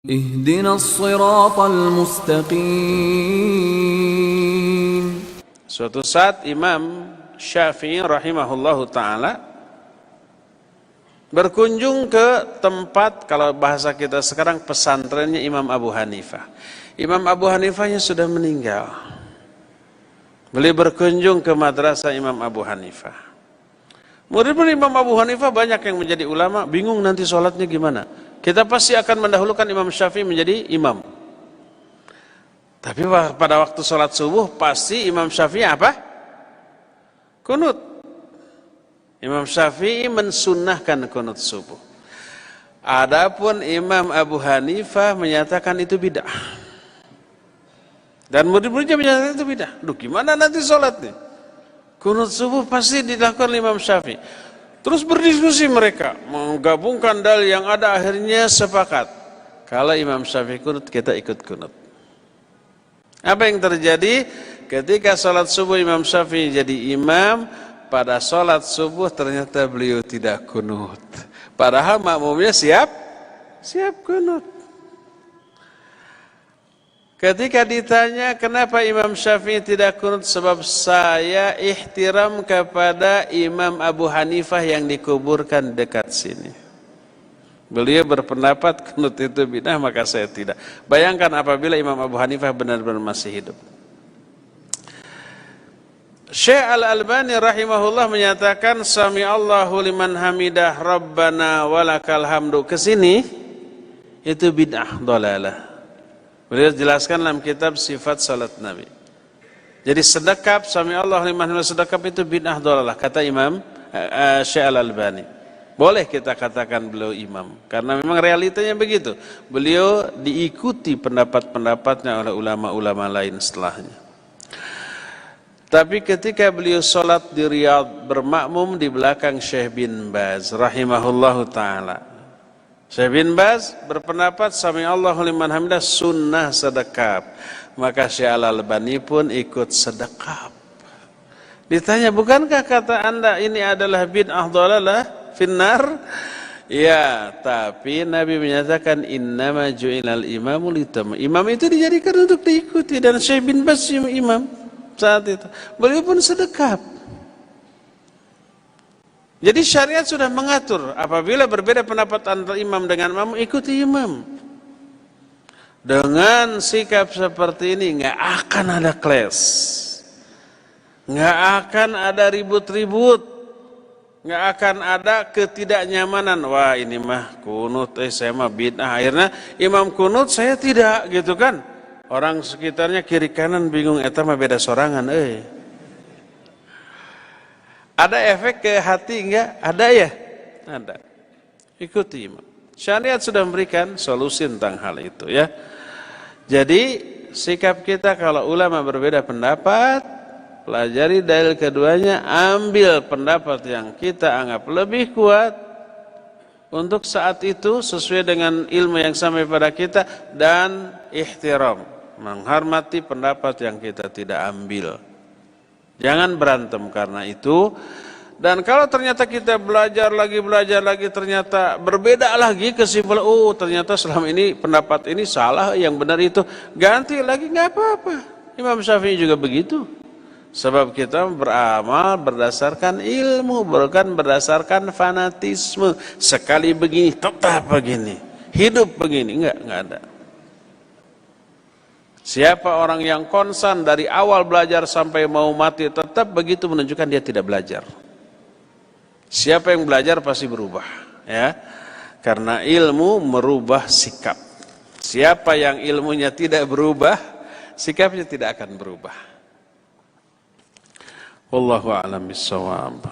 اهدنا الصراط المستقيم. Suatu saat Imam Syafi'i rahimahullahu ta'ala berkunjung ke tempat, kalau bahasa kita sekarang pesantrennya Imam Abu Hanifah. Imam Abu Hanifahnya sudah meninggal. Beliau berkunjung ke madrasah Imam Abu Hanifah. Murid-murid Imam Abu Hanifah banyak yang menjadi ulama, bingung nanti sholatnya gimana. Kita pasti akan mendahulukan Imam Syafi'i menjadi imam. Tapi pada waktu sholat subuh pasti Imam Syafi'i apa? Kunut. Imam Syafi'i mensunnahkan kunut subuh. Adapun Imam Abu Hanifah menyatakan itu bid'ah. Dan murid-muridnya menyatakan itu bid'ah. Duh, gimana nanti sholatnya? Kunut subuh pasti dilakukan Imam Syafi'i. Terus berdiskusi mereka, menggabungkan dalil yang ada, akhirnya sepakat. Kalau Imam Syafi'i kunut, kita ikut kunut. Apa yang terjadi? Ketika sholat subuh Imam Syafi'i jadi imam, pada sholat subuh ternyata beliau tidak kunut. Padahal makmumnya siap kunut. Ketika ditanya kenapa Imam Syafi'i tidak kunut, sebab saya ihtiram kepada Imam Abu Hanifah yang dikuburkan dekat sini. Beliau berpendapat kunut itu bid'ah, maka saya tidak. Bayangkan apabila Imam Abu Hanifah benar-benar masih hidup. Syekh Al-Albani rahimahullah menyatakan sami Allahu liman hamidah rabbana walakal hamdu. Kesini itu bid'ah dhalalah. Beliau jelaskan dalam kitab sifat salat Nabi. Jadi sedekap sami Allah liman hamidah, sedekap itu bid'ah dhalalah kata Imam Syekh Al-Albani. Boleh kita katakan beliau imam karena memang realitanya begitu. Beliau diikuti pendapat-pendapatnya oleh ulama-ulama lain setelahnya. Tapi ketika beliau sholat di Riyadh bermakmum di belakang Syekh bin Baz rahimahullahu ta'ala, Syekh bin Baz berpendapat sami Allahu liman hamidah sunnah sedekap. Maka Syekh Al-Albani pun ikut sedekap. Ditanya, bukankah kata anda ini adalah bid'ah dhalalah finnar? Ya, tapi Nabi menyatakan innama ju'ilal imamu litam. Imam itu dijadikan untuk diikuti, dan Syekh bin Baz imam saat itu. Beliau pun sedekap. Jadi syariat sudah mengatur apabila berbeda pendapat antara imam dengan makmum, ikuti imam. Dengan sikap seperti ini nggak akan ada clash, nggak akan ada ribut-ribut, nggak akan ada ketidaknyamanan. Wah ini mah kunut, saya mah bid'ah. Akhirnya imam kunut, saya tidak, gitu kan? Orang sekitarnya kiri kanan bingung, eta mah beda sorangan, Ada efek ke hati enggak? Ada ya? Ada. Ikuti imam. Syariat sudah memberikan solusi tentang hal itu ya. Jadi sikap kita kalau ulama berbeda pendapat, pelajari dalil keduanya, ambil pendapat yang kita anggap lebih kuat untuk saat itu sesuai dengan ilmu yang sampai pada kita, dan ihtiram, menghormati pendapat yang kita tidak ambil. Jangan berantem karena itu. Dan kalau ternyata kita belajar lagi ternyata berbeda lagi kesimpulan, oh ternyata selama ini pendapat ini salah, yang benar itu, ganti lagi, nggak apa-apa. Imam Syafi'i juga begitu. Sebab kita beramal berdasarkan ilmu, bukan berdasarkan fanatisme. Sekali begini tetap begini, hidup begini, nggak ada. Siapa orang yang konsan dari awal belajar sampai mau mati tetap begitu, menunjukkan dia tidak belajar. Siapa yang belajar pasti berubah, ya. Karena ilmu merubah sikap. Siapa yang ilmunya tidak berubah, sikapnya tidak akan berubah. Wallahu a'lam bishawab.